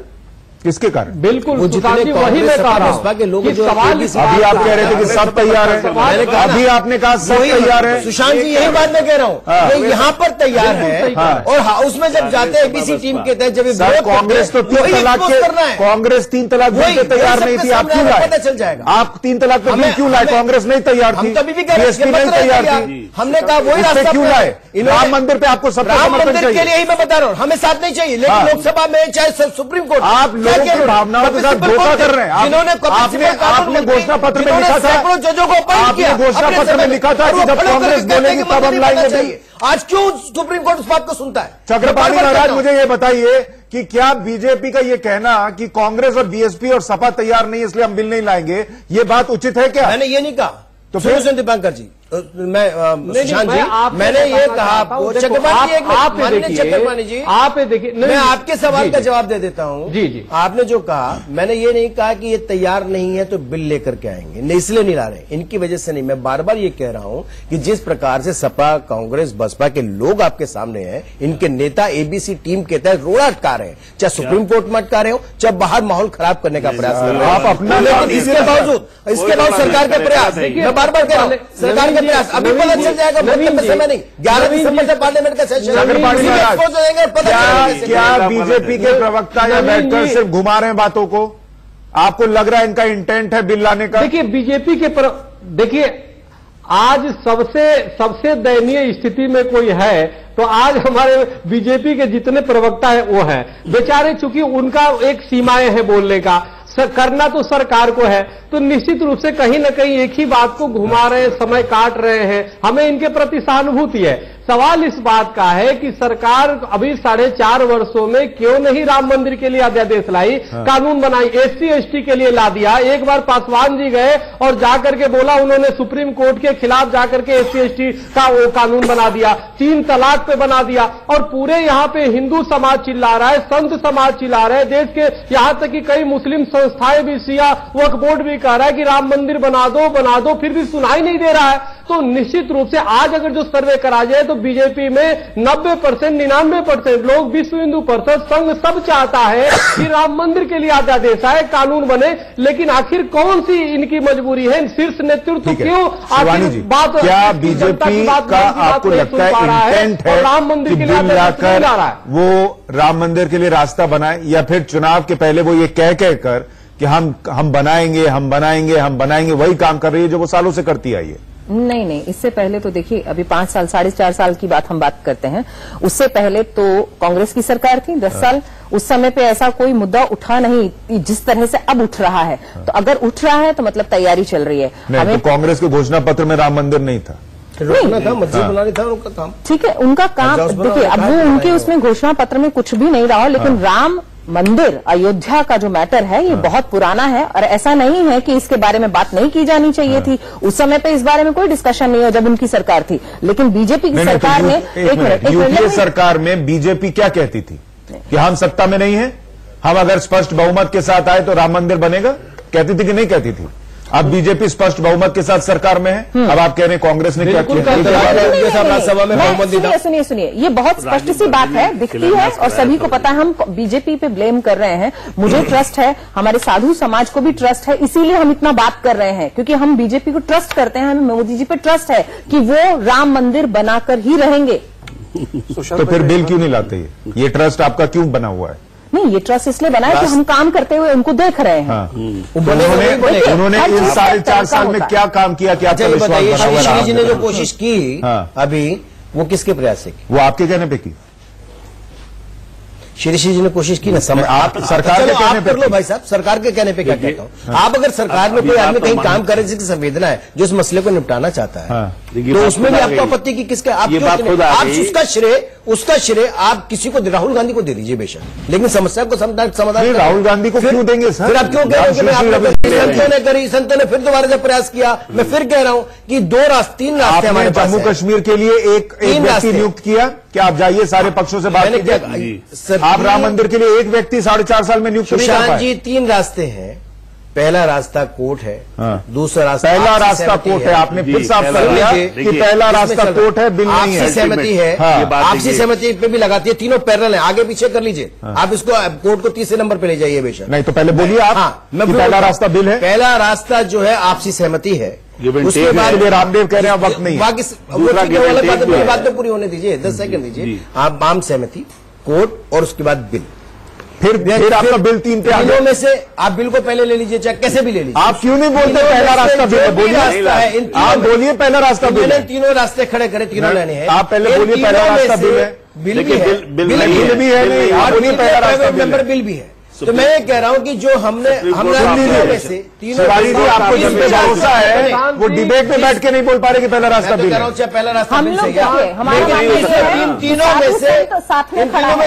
किसके कारण? बिल्कुल वही मैं कह रहा हूं कि लोग जो सवाल अभी आप कह रहे थे कि सब तैयार है, अभी आपने कहा सब तैयार है। सुशांत जी यही बात मैं कह रहा हूं, यहाँ पर तैयार है और हाउस में जब जाते हैं एबीसी टीम के तहत, जब कांग्रेस तो 3 तलाक के, कांग्रेस 3 तलाक बिल के तैयार नहीं थी, आप क्यों लाए? पता चल जाएगा आप 3 तलाक पे बिल क्यों लाए? कांग्रेस नहीं तैयार थी, बीएसपी नहीं तैयार थी, हमने कहा वही रास्ता क्यों लाए? राम मंदिर पे आपको सब राम मंदिर के लिए ही मैं बता रहा हूं, हमें साथ नहीं चाहिए, लेकिन लोकसभा में चाहे सुप्रीम कोर्ट, आप लोगों की भावनाओं के साथ धोखा कर रहे हैं। जिन्होंने आपने घोषणा पत्र में लिखा था, जजों को आपने घोषणा पत्र में लिखा था कि जब कांग्रेस बोलेगी तब हम लाएंगे बिल। आज क्यों सुप्रीम कोर्ट उस बात को सुनता है? चक्रपाणी महाराज मुझे ये बताइए कि क्या बीजेपी का ये कहना कि कांग्रेस और बीएसपी और सपा तैयार नहीं इसलिए हम बिल नहीं लाएंगे, ये बात उचित है क्या? मैंने ये नहीं कहा। तो फिर दीपांकर जी, सुशांत जी, मैंने ये कहा आपको, चक्रपाणी जी, आप देखिए, मैं आपके सवाल का जवाब दे देता हूँ। जी, आपने जो कहा, मैंने ये नहीं कहा कि ये तैयार नहीं है तो बिल लेकर के आएंगे, नहीं इसलिए नहीं ला रहे, इनकी वजह से नहीं। मैं बार बार ये कह रहा हूँ कि जिस प्रकार से सपा, कांग्रेस, बसपा के लोग आपके सामने हैं, इनके नेता एबीसी टीम के तहत रोड़ा अटका रहे हैं, चाहे सुप्रीम कोर्ट में अटका रहे हो, चाहे बाहर माहौल खराब करने का प्रयास कर रहे हो, आप अपना, लेकिन इसके बावजूद सरकार के प्रयास, मैं बार बार कह रहा हूँ, सरकार के प्रयास अभी पता चल जाएगा, समय नहीं, 11 दिसंबर से पार्लियामेंट का सेशन, क्या बीजेपी के प्रवक्ता या बैठकर सिर्फ घुमा रहे हैं बातों को? आपको लग रहा है इनका इंटेंट है बिल लाने का? देखिए, बीजेपी के देखिए, आज सबसे दयनीय स्थिति में कोई है तो आज हमारे बीजेपी के जितने प्रवक्ता है वो है बेचारे, चूंकि उनका एक सीमाएं हैं बोलने का, करना तो सरकार को है, तो निश्चित रूप से कहीं ना कहीं एक ही बात को घुमा रहे हैं, समय काट रहे हैं। हमें इनके प्रति सहानुभूति है। सवाल इस बात का है कि सरकार अभी 4.5 वर्षों में क्यों नहीं राम मंदिर के लिए अध्यादेश लाई, कानून बनाई, एससी एसटी के लिए ला दिया। एक बार पासवान जी गए और जाकर के बोला, उन्होंने सुप्रीम कोर्ट के खिलाफ जाकर के एससी एसटी का वो कानून बना दिया, 3 तलाक पे बना दिया, और पूरे यहाँ पे हिंदू समाज चिल्ला रहा है, संत समाज चिल्ला रहे हैं, देश के यहां तक कि कई मुस्लिम संस्थाएं भी, शिया वक्फ बोर्ड भी कह रहा है कि राम मंदिर बना दो, फिर भी सुनाई नहीं दे रहा है। तो निश्चित रूप से आज अगर जो सर्वे करा जाए तो बीजेपी में 90%, 99% लोग, विश्व हिंदू परिषद, संघ सब चाहता है कि राम मंदिर के लिए अध्यादेश आए, कानून बने, लेकिन आखिर कौन सी इनकी मजबूरी है? शीर्ष नेतृत्व क्यों आखिर बात, क्या बीजेपी का आपको लगता है इंटेंट है राम मंदिर के लिए लाकर वो राम मंदिर के लिए रास्ता बनाए, या फिर चुनाव के पहले वो ये कह कर कि हम बनाएंगे वही काम कर रही है जो वो सालों से करती आई है? नहीं, इससे पहले तो देखिए, अभी 5 साल, 4.5 साल की बात हम बात करते हैं, उससे पहले तो कांग्रेस की सरकार थी 10 साल, उस समय पे ऐसा कोई मुद्दा उठा नहीं जिस तरह से अब उठ रहा है। तो अगर उठ रहा है तो मतलब तैयारी चल रही है। हमें तो कांग्रेस के घोषणा पत्र में राम मंदिर नहीं था, रोकना था, मस्जिद बनानी था, उनका काम ठीक है, उनका काम देखिए, अब वो उनके उसमें घोषणा पत्र में कुछ भी नहीं रहा, लेकिन राम मंदिर अयोध्या का जो मैटर है ये बहुत पुराना है, और ऐसा नहीं है कि इसके बारे में बात नहीं की जानी चाहिए थी। उस समय पे इस बारे में कोई डिस्कशन नहीं हो जब उनकी सरकार थी, लेकिन बीजेपी की सरकार ने, एक मिनट, यूपीए सरकार में बीजेपी क्या कहती थी कि हम सत्ता में नहीं है, हम अगर स्पष्ट बहुमत के साथ आए तो राम मंदिर बनेगा, कहती थी कि नहीं कहती थी? अब बीजेपी स्पष्ट बहुमत के साथ सरकार में है, अब आप कह रहे हैं कांग्रेस ने क्या किया? राज्यसभा में बहुमत दिया। सुनिए, ये बहुत स्पष्ट सी बात है, दिखती है और सभी को पता है। हम बीजेपी पे ब्लेम कर रहे हैं, मुझे ट्रस्ट है, हमारे साधु समाज को भी ट्रस्ट है, इसीलिए हम इतना बात कर रहे हैं, क्योंकि हम बीजेपी को ट्रस्ट करते हैं, हमें मोदी जी पे ट्रस्ट है कि वो राम मंदिर बनाकर ही रहेंगे। तो फिर बिल क्यों नहीं लाते? ये ट्रस्ट आपका क्यों बना हुआ है? नहीं, ये ट्रस्ट इसलिए बना है कि हम काम करते हुए उनको देख रहे हैं। उन्होंने इन 4.5 साल में क्या काम किया कि आपका विश्वास बना हुआ? श्री जी ने जो कोशिश की अभी, वो किसके प्रयास से की? वो आपके कहने पे की? श्री जी ने कोशिश की ना, आप सरकार के कहने पे, कर लो भाई साहब, सरकार के कहने पे क्या कहता हूँ। आप अगर सरकार में कोई आदमी कहीं काम करे जिसकी संवेदना है, जो इस मसले को निपटाना चाहता है, तो उसमें भी आपको आपत्ति की किसका? आप उसका श्रेय आप किसी को, राहुल गांधी को दे दीजिए बेशक, लेकिन समस्या को समाधान राहुल गांधी को क्यों देंगे सर? फिर आप क्यों कह रहे हैं? संतों ने करी, संतों ने फिर दोबारा जब प्रयास किया, मैं फिर कह रहा हूँ कि 3 रास्ते हमारे पास। जम्मू कश्मीर के लिए एक व्यक्ति नियुक्त किया, क्या आप जाइए सारे पक्षों से बात कीजिए। आप राम मंदिर के लिए एक व्यक्ति 4.5 साल में नियुक्त नहीं कर पाए। जी 3 रास्ते हैं, पहला रास्ता कोर्ट है, दूसरा रास्ता, पहला रास्ता कोर्ट है, आपने फिर साफ कर दिया कि पहला रास्ता कोर्ट है, बिल नहीं है। आपसी सहमति है, आपसी सहमति पे भी लगाती है, तीनों पैरेलल है, आगे पीछे कर लीजिए। आप इसको कोर्ट को 30 नंबर पे ले जाइए बेशक। नहीं तो पहले बोलिए आप, पहला रास्ता बिल है। पहला रास्ता जो है आपसी सहमति है, उसके बाद रामदेव कह रहे हैं वक्त नहीं, बात तो पूरी होने दीजिए, 10 सेकंड दीजिए। आप आम सहमति, कोर्ट और उसके बाद बिल, फिर आपका बिल 3 पे आ गया। में से आप बिल को पहले ले लीजिए, चाहे कैसे भी ले लीजिए। आप क्यों नहीं बोलते पहला रास्ता बिल है? बोलिए, आप बोलिए पहला रास्ता बिल है। 3 रास्ते खड़े करें, 3 लेने हैं। आप पहले बोलिए पहला रास्ता बिल है। बिल भी है, बिल भी है नहीं, आप बोलिए पहला रास्ता बिल भी है। तो मैं ये कह रहा हूँ कि जो हमने तीनों में से शिवाजी जी, आपको जिस पे भरोसा है वो डिबेट में बैठ के नहीं बोल पा रहे कि पहला रास्ता बिल है। पहला रास्ता हम लोग देखिए हमारे तीनों में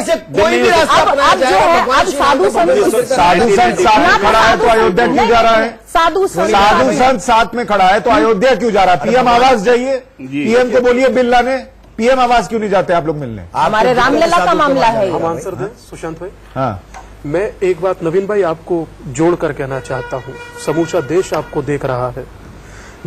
से कोई भी रास्ता अपनाया जाएगा। साधु संत साथ में खड़ा है तो अयोध्या क्यों जा रहा है? साधु संत साथ में खड़ा है तो अयोध्या क्यों जा रहा है? पीएम आवास जाइए, पीएम को बोलिए बिल लाने, पीएम आवास क्यों नहीं जाते आप लोग मिलने? हमारे रामलला का मामला है। हम आंसर दें सुशांत भाई? हाँ, मैं एक बात नवीन भाई आपको जोड़कर कहना चाहता हूं, समूचा देश आपको देख रहा है।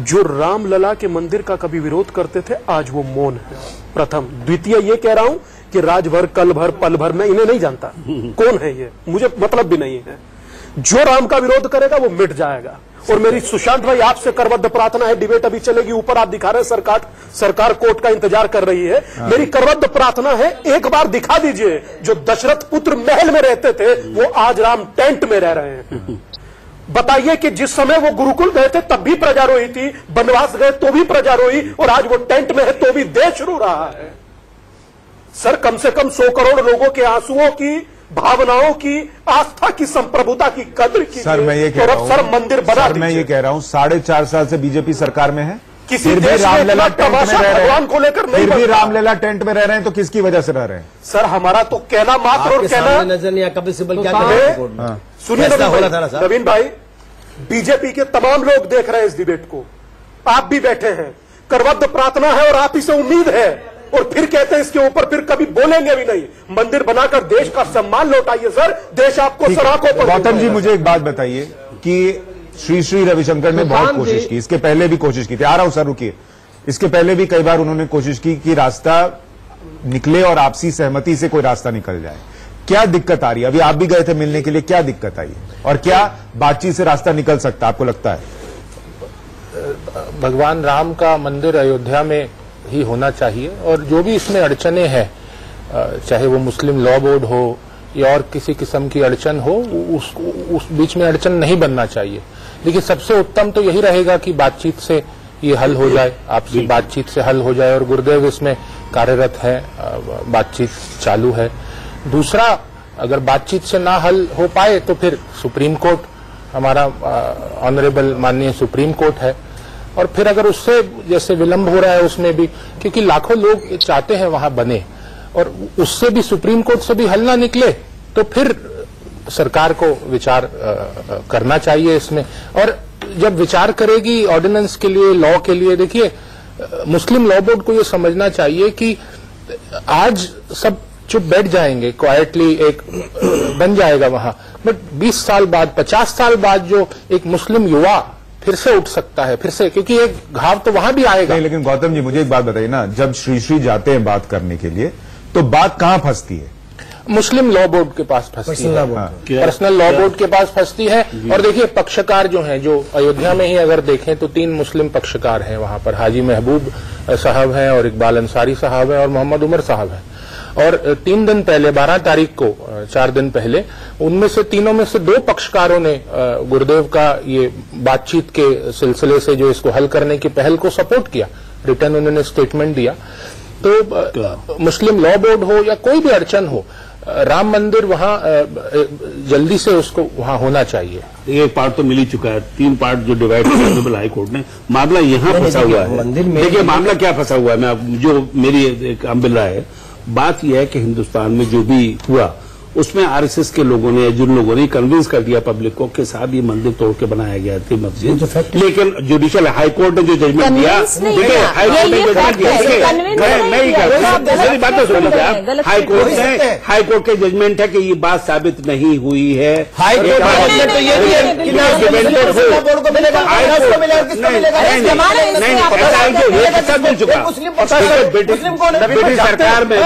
जो रामलला के मंदिर का कभी विरोध करते थे आज वो मौन है, प्रथम। द्वितीय ये कह रहा हूं कि राजभर कल भर पल भर मैं इन्हें नहीं जानता कौन है ये, मुझे मतलब भी नहीं है। जो राम का विरोध करेगा वो मिट जाएगा। और मेरी सुशांत भाई आपसे करबद्ध प्रार्थना है, डिबेट अभी चलेगी, ऊपर आप दिखा रहे हैं सरकार कोर्ट का इंतजार कर रही है। मेरी करबद्ध प्रार्थना है एक बार दिखा दीजिए जो दशरथ पुत्र महल में रहते थे वो आज राम टेंट में रह रहे हैं। बताइए कि जिस समय वो गुरुकुल गए थे तब भी प्रजा रोई थी, वनवास गए तो भी प्रजा रोई, और आज वो टेंट में है तो भी देश रो रहा है। सर कम से कम 100 करोड़ लोगों के आंसुओं की, भावनाओं की, आस्था की, संप्रभुता की कद्र की। सर मैं ये कह रहा हूं, सर मंदिर बना, मैं ये कह रहा हूं 4.5 साल से बीजेपी सरकार में है, किसी फिर भी रामलला टेंट में रह रहे भगवान को लेकर नहीं, फिर भी रामलला टेंट में रह रहे हैं तो किसकी वजह से रह रहे हैं? सर हमारा तो कहना मात्र और कहना नजर नहीं आया कपिल सिब्बल क्या सुनिए नवीन भाई, बीजेपी के तमाम लोग देख रहे हैं इस डिबेट को, आप भी बैठे हैं, करबद्ध प्रार्थना है और आप ही से उम्मीद है, और फिर कहते हैं इसके ऊपर फिर कभी बोलेंगे भी नहीं। मंदिर बनाकर देश का सम्मान लौटाइए सर, देश आपको सराखों पर। गौतम जी मुझे एक बात बताइए कि श्री रविशंकर ने बहुत कोशिश की, इसके पहले भी कोशिश की थी, आ रहा हूं सर रुकिए, इसके पहले भी कई बार उन्होंने कोशिश की कि रास्ता निकले और आपसी सहमति से कोई रास्ता निकल जाए। क्या दिक्कत आ रही है? अभी आप भी गए थे मिलने के लिए, क्या दिक्कत आई और क्या बातचीत से रास्ता निकल सकता है आपको लगता है? भगवान राम का मंदिर अयोध्या में ही होना चाहिए, और जो भी इसमें अड़चने हैं, चाहे वो मुस्लिम लॉ बोर्ड हो या और किसी किस्म की अड़चन हो, उस बीच में अड़चन नहीं बनना चाहिए। लेकिन सबसे उत्तम तो यही रहेगा कि बातचीत से ये हल हो जाए, आपसी बातचीत से हल हो जाए, और गुरुदेव इसमें कार्यरत है, बातचीत चालू है। दूसरा, अगर बातचीत से ना हल हो पाए तो फिर सुप्रीम कोर्ट, हमारा ऑनरेबल माननीय सुप्रीम कोर्ट है, और फिर अगर उससे जैसे विलंब हो रहा है उसमें भी, क्योंकि लाखों लोग चाहते हैं वहां बने, और उससे भी सुप्रीम कोर्ट से भी हल ना निकले तो फिर सरकार को विचार करना चाहिए इसमें। और जब विचार करेगी ऑर्डिनेंस के लिए, लॉ के लिए, देखिए मुस्लिम लॉ बोर्ड को ये समझना चाहिए कि आज सब चुप बैठ जाएंगे, क्वाइटली एक बन जाएगा वहां, बट 20 साल बाद, 50 साल बाद जो एक मुस्लिम युवा फिर से उठ सकता है, फिर से, क्योंकि एक घाव तो वहां भी आएगा। नहीं, लेकिन गौतम जी मुझे एक बात बताइए ना, जब श्री जाते हैं बात करने के लिए तो बात कहां फंसती है? मुस्लिम लॉ बोर्ड के पास फंसती है, पर्सनल लॉ बोर्ड के पास फंसती है। और देखिए पक्षकार जो हैं, जो अयोध्या में ही अगर देखें तो 3 मुस्लिम पक्षकार हैं वहां पर, हाजी महबूब साहब हैं और इकबाल अंसारी साहब हैं और मोहम्मद उमर साहब हैं। और 3 दिन पहले 12 तारीख को, 4 दिन पहले, उनमें से तीनों में से 2 पक्षकारों ने गुरुदेव का ये बातचीत के सिलसिले से जो इसको हल करने की पहल को सपोर्ट किया, रिटर्न उन्होंने स्टेटमेंट दिया। तो मुस्लिम लॉ बोर्ड हो या कोई भी अड़चन हो, राम मंदिर वहां जल्दी से उसको वहां होना चाहिए। एक पार्ट तो मिल ही चुका है, 3 पार्ट जो डिवाइड किया हाई कोर्ट ने। मामला यहाँ फंसा हुआ है, देखिए मामला क्या फंसा हुआ है, मैं जो मेरी एक अम्बिला है, बात यह है कि हिंदुस्तान में जो भी हुआ उसमें आरएसएस के लोगों ने, जिन लोगों ने कन्विंस कर दिया पब्लिक को कि साहब ये मंदिर तोड़ के बनाया गया थी मस्जिद, लेकिन जुडिशियल हाईकोर्ट ने जो जजमेंट दिया, देखिए हाईकोर्ट ने जजमेंट दिया, मेरी बात तो सुन लीजिए, हाईकोर्ट के जजमेंट है कि ये बात साबित नहीं हुई है। ब्रिटिश सरकार में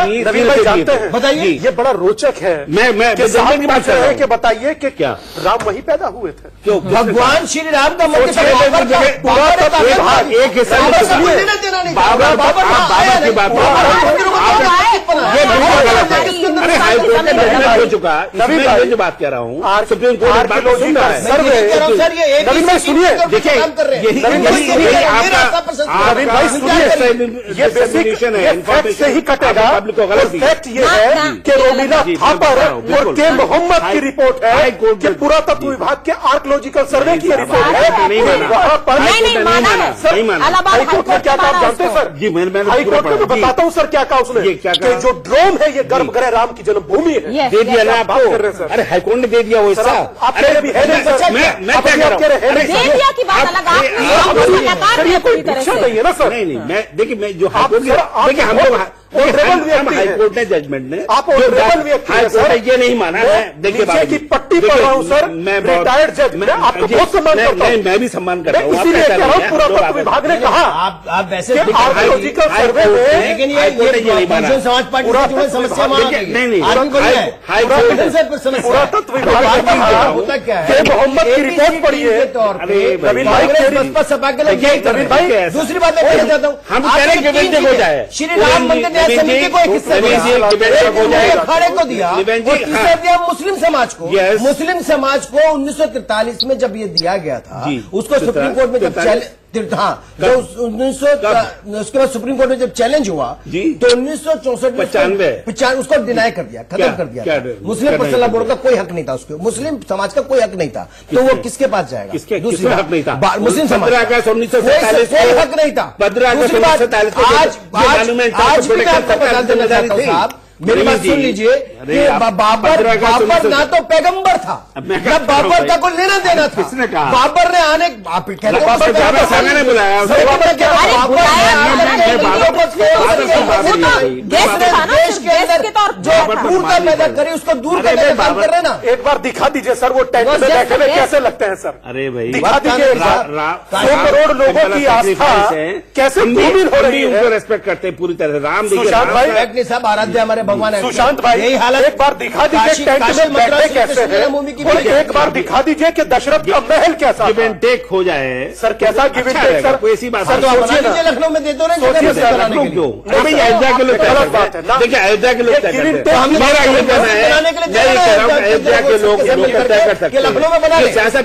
बताइए, ये बड़ा रोचक है। मैं की बात कर रहे हैं कि बताइए कि क्या राम वहीं पैदा हुए थे? क्यों? भगवान श्री राम का मंदिर एक हिस्सा बाबा की बात अरे हाईकोर्ट का जजमेंट हो चुका है, मैं जो बात कह रहा हूँ सुप्रीम कोर्ट सुनिए, देखिए ये बेसिक फैक्ट से ही कटेगा। फैक्ट ये है कि रोमिला थापर और के मोहम्मद की रिपोर्ट है कि पुरातत्व विभाग के आर्कियोलॉजिकल सर्वे की रिपोर्ट है। वहां पर हाईकोर्ट में क्या कहा आप जानते हैं सर? जी मैं हाईकोर्ट में मैं बताता हूँ सर क्या कहा उसने, कि जो ड्रोन है ये गर्भगृह राम की जन्मभूमि है। दे दिया ना आपको? अरे हाईकोर्ट ने दे दिया वो हिस्सा। आप कह रहे भी है नहीं सर, मैं क्या कह रहा हूँ? ये कोई भिक्षा नहीं है ना सर। नहीं मैं देखिए मैं जो देखिए हम लोग हाईकोर्ट ने जजमेंट ने आप हाईकोर्ट ये नहीं माना है। देखिए की पट्टी पढ़ रहा हूँ सर, मैं रिटायर्ड जज, मैं आपको बहुत सम्मान करता हूँ। मैं भी सम्मान करता हूँ। इसीलिए कह रहा हूँ पुरातत्व विभाग ने कहा आप वैसे आर्कियोलॉजिकल सर्वे में, लेकिन ये बहुजन समाज पार्टी की समस्या नहीं पुरातत्व विभाग ने कहा मोहम्मद की रिपोर्ट पढ़ी है। रवीन भाई दूसरी बात मैं कहना चाहता हूँ, हम कह रहे हैं कि हो जाए श्री राम मंदिर न्याय समिति को एक हिस्सा अखाड़े को दिया और तीसरा दिया मुस्लिम समाज को। मुस्लिम समाज को 1943 में जब ये दिया गया था उसको सुप्रीम कोर्ट में जब उसके बाद सुप्रीम कोर्ट में जब चैलेंज हुआ तो 1964 उसको डिनाई कर दिया, खत्म कर दिया। मुस्लिम पर्सनल बोर्ड का कोई हक नहीं था, उसको मुस्लिम समाज का कोई हक नहीं था, तो वो किसके पास जाएगा? दूसरी हक नहीं था मुस्लिम समाज, 1947 कोई हक नहीं था। दूसरी बात आज भी मैं आपको बता देना चाहता हूँ साहब, मेरी बात सुन लीजिए कि बाबर ना तो पैगंबर था, न बाबर का कोई लेना देना था। बाबर ने आने पैदा करी उसको दूर करने का काम कर रहे ना। एक बार दिखा दीजिए सर वो टेंट में बैठे हुए कैसे लगते हैं सर? अरे भाई दिखा दीजिए 100 करोड़ लोगों की आस्था कैसे धूमिल हो रही है। उनको रेस्पेक्ट करते हैं पूरी तरह। राम सुशांत भाई साहब आराध्य हमारे भगवान है। सुशांत भाई यही हालत, एक बार दिखा दीजिए टेंट में बैठे कैसे हैं, और एक बार दिखा दीजिए कि दशरथ का महल कैसा गिव एंड टेक हो जाए सर। कैसा गिव एंड टेक सर? कोई ऐसी बात सर तो लखनऊ में दे दो अयोध्या के लोग गलत बात है। देखिए अयोध्या के लोग अयोध्या के लोग तय कर सकते लखनऊ में बना सियासत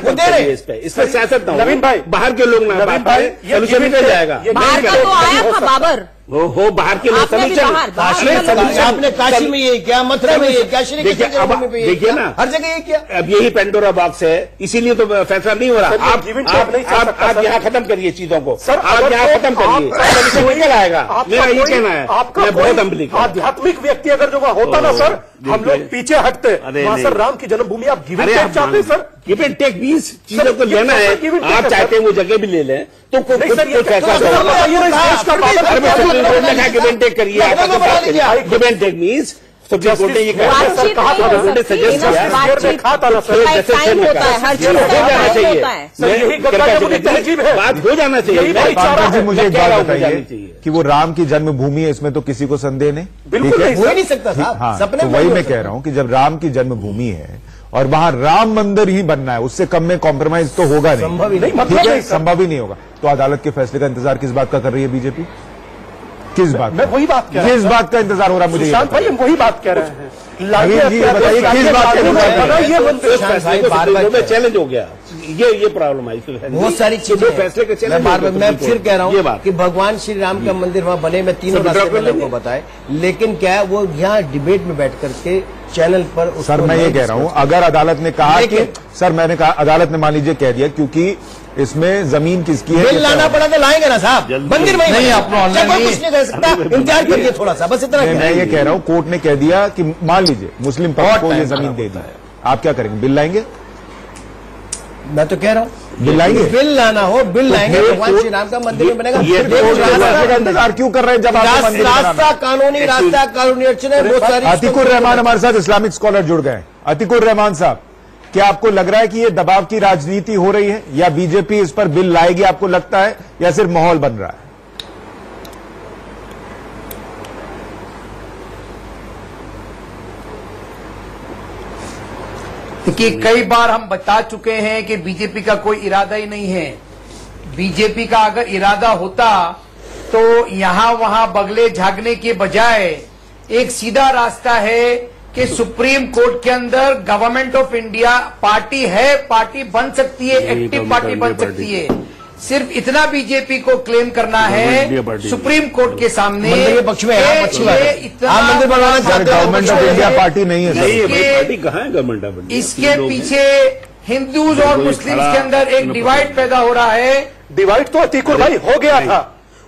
इस पर सियासत ना नवीन भाई, बाहर के लोग ना सोल्यूशन निकल जाएगा। बाबर हो बाहर के लोग आपने काशी में ये क्या, मथुरा में ये क्या, श्री देखिए ना हर जगह ये क्या। अब यही पेंडोरा बॉक्स है, इसीलिए तो फैसला नहीं हो रहा। आप यहाँ खत्म करिए चीजों को सर, आप यहाँ खत्म करिए, निकल आएगा। मेरा ये कहना है, मैं बहुत अम्बली आध्यात्मिक व्यक्ति अगर जो वहाँ होता ना सर, हम लोग पीछे हटते। वहाँ सर राम की जन्मभूमि आप गिव एंड टेक चाहते हैं सर? गिव एंड टेक 20 चीजों को लेना है, आप चाहते हैं वो जगह भी ले लें तो कोई फैसला गिव एंड टेक करिए। Give and take means supreme court ने ये कहा सजेस्ट किया बात हो जाना चाहिए। मुझे एक बात बताइए कि वो राम की जन्मभूमि है, इसमें तो किसी को संदेह नहीं, बिल्कुल हो ही नहीं सकता था। हाँ, तो वही मैं कह रहा हूं कि जब राम की जन्मभूमि है और वहां राम मंदिर ही बनना है, उससे कम में कॉम्प्रोमाइज तो होगा नहीं, संभव ही नहीं होगा। तो अदालत के फैसले का इंतजार किस बात का कर रही है बीजेपी? किस बात? मैं वही बात कह रहा हूं। किस बात का इंतजार हो रहा है मुझे? सुशांत भाई हम वही बात कह रहे हैं। बताइए किस बात का चैलेंज हो गया? ये प्रॉब्लम आई। बहुत सारी चीजें फैसले के चैलेंज। मैं फिर कह रहा हूँ कि भगवान श्री राम का मंदिर वहाँ बने, मैं तीनों रास्ते आपको बताए, लेकिन क्या है वो यहाँ डिबेट में बैठ करके चैनल पर। सर मैं ये कह रहा हूँ, अगर अदालत ने कहा कि सर मैंने कहा, अदालत ने मान लीजिए कह दिया क्योंकि इसमें जमीन किसकी है, बिल लाना पड़ा तो लाएंगे ना साहब, मंदिर में नहीं आप कुछ नहीं कर सकता, इंतजार करिए थोड़ा सा, बस इतना। मैं ये कह रहा हूँ कोर्ट ने कह दिया कि मान लीजिए मुस्लिम पक्ष को ये जमीन दे दी, आप क्या करेंगे? बिल लाएंगे? मैं तो कह रहा हूँ बिल लाएंगे, बिल लाना हो बिल लाएंगे, भगवान श्री राम का मंदिर में बनेगा। इंतजार क्यों कर रहे हैं जब रास्ता कानूनी अड़चने बहुत सारी। अतीकुर रहमान हमारे साथ इस्लामिक स्कॉलर जुड़ गए। अतीकुर रहमान साहब, क्या आपको लग रहा है कि ये दबाव की राजनीति हो रही है या बीजेपी इस पर बिल लाएगी, आपको लगता है, या सिर्फ माहौल बन रहा है? देखिए कई बार हम बता चुके हैं कि बीजेपी का कोई इरादा ही नहीं है। बीजेपी का अगर इरादा होता तो यहां वहां बगले झागने के बजाय एक सीधा रास्ता है कि सुप्रीम कोर्ट के अंदर गवर्नमेंट ऑफ इंडिया पार्टी है, पार्टी बन सकती है, एक्टिव पार्टी बन सकती है। सिर्फ इतना बीजेपी को क्लेम करना है सुप्रीम कोर्ट के सामने मंदिर के पक्ष में है, पक्ष में आप मंदिर बनवाना चाहते हो। गवर्नमेंट ऑफ इंडिया पार्टी नहीं है पार्टी कहाँ है गवर्नमेंट ऑफ इंडिया? इसके पीछे हिंदूज और मुस्लिम्स के अंदर एक डिवाइड पैदा हो रहा है। डिवाइड तो अतीकुर भाई हो गया था,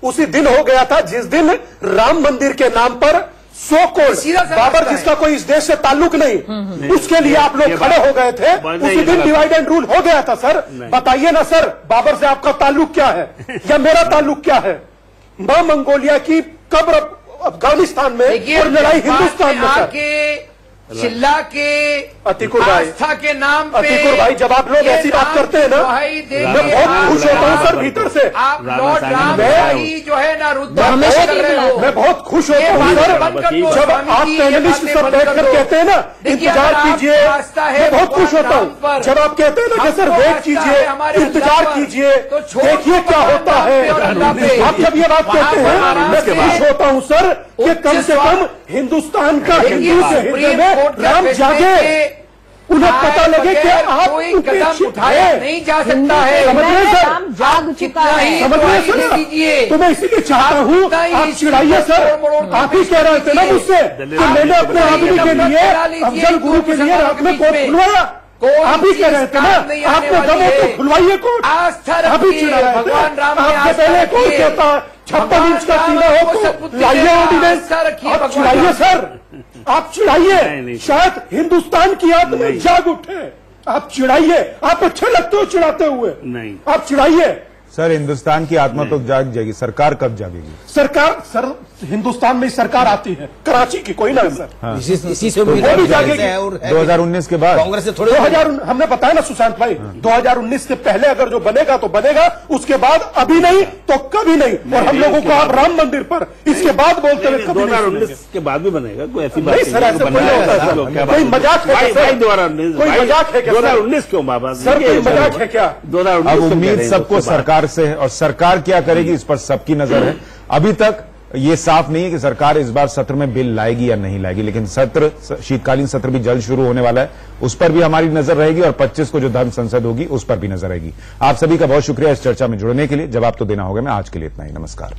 उसी दिन हो गया था जिस दिन राम मंदिर के नाम पर सो कॉल्ड बाबर जिसका कोई इस देश से ताल्लुक नहीं, उसके लिए आप लोग खड़े हो गए थे। उसी दिन डिवाइड एंड रूल हो गया था। सर बताइए ना सर, बाबर से आपका ताल्लुक क्या है या मेरा ताल्लुक क्या है? मां मंगोलिया की कब्र अफगानिस्तान में और लड़ाई हिंदुस्तान में। सर चिल्ला के अतीकुर भाई, आस्था के नाम पे अतीकुर भाई, जब आप लोग ऐसी बात करते हैं ना, मैं बहुत खुश होता हूँ सर भीतर से। आप लॉर्ड राम भाई जो है ना मैं बहुत खुश होता हूँ सर जब आप पैनलिस्ट सब बैठकर कहते हैं ना इंतजार कीजिए, मैं बहुत खुश होता हूँ जब आप कहते हैं ना कि सर वेट कीजिए, इंतजार कीजिए, देखिए क्या होता है। आप जब ये बात कहते हैं मैं खुश होता हूँ सर कि कम से कम हिंदुस्तान का हिंदू से हृदय में राम जागे, उन्हें पता लगे कि आप कदम उठाया नहीं जा सकता है। समझिए सर, जाग चुका है। समझिए सर, तो मैं इसीलिए चाहता हूँ आप चिढ़ाइए सर। आप ही कह रहे थे ना मुझसे कि मैंने अपने आदमी के लिए अफजल गुरु के लिए रात में कोर्ट खुलवाया। आप ही कह रहे थे ना, आपको दम हो तो खुलवाइए कोर्ट। आप ही चिढ़ा रहे थे, आपसे पहले कौन कहता 56 इंच का सीना हो तो लाइए ऑर्डिनेंस। आप चिढ़ाइए सर, आप चिढ़ाइए, शायद हिंदुस्तान की आत्मा जाग उठे। आप चिढ़ाइए, आप अच्छे लगते हो चिढ़ाते हुए, नहीं आप चिढ़ाइए। सर हिंदुस्तान की आत्मा तो जाग जाएगी, सरकार कब जागेगी? सरकार सर हिंदुस्तान में सरकार आती है, कराची की कोई ना सर। हाँ। इसी से वो भी जागेगी 2019 के बाद। कांग्रेस से थोड़े 2000 हमने बताया ना सुशांत भाई, 2019 से पहले अगर जो बनेगा तो बनेगा, उसके बाद अभी नहीं तो कभी नहीं। और हम लोगों को आप राम मंदिर पर इसके बाद बोलते हुए 2019 के बाद भी बनेगा, कोई ऐसी बात नहीं सर, ऐसे कोई नहीं होता सर, कोई मजाक है क्या? कोई मजाक है क्या? 2019 क्यों बाबा सर, कोई मजाक है क्या? 2019 अब उम्मीद सबको सरकार से है और सरकार क्या करेगी इस पर सबकी नजर है। अभी तक ये साफ नहीं है कि सरकार इस बार सत्र में बिल लाएगी या नहीं लाएगी, लेकिन सत्र शीतकालीन सत्र भी जल्द शुरू होने वाला है, उस पर भी हमारी नजर रहेगी और 25 को जो धर्म संसद होगी उस पर भी नजर रहेगी। आप सभी का बहुत शुक्रिया इस चर्चा में जुड़ने के लिए। जवाब तो देना होगा। मैं आज के लिए इतना ही, नमस्कार।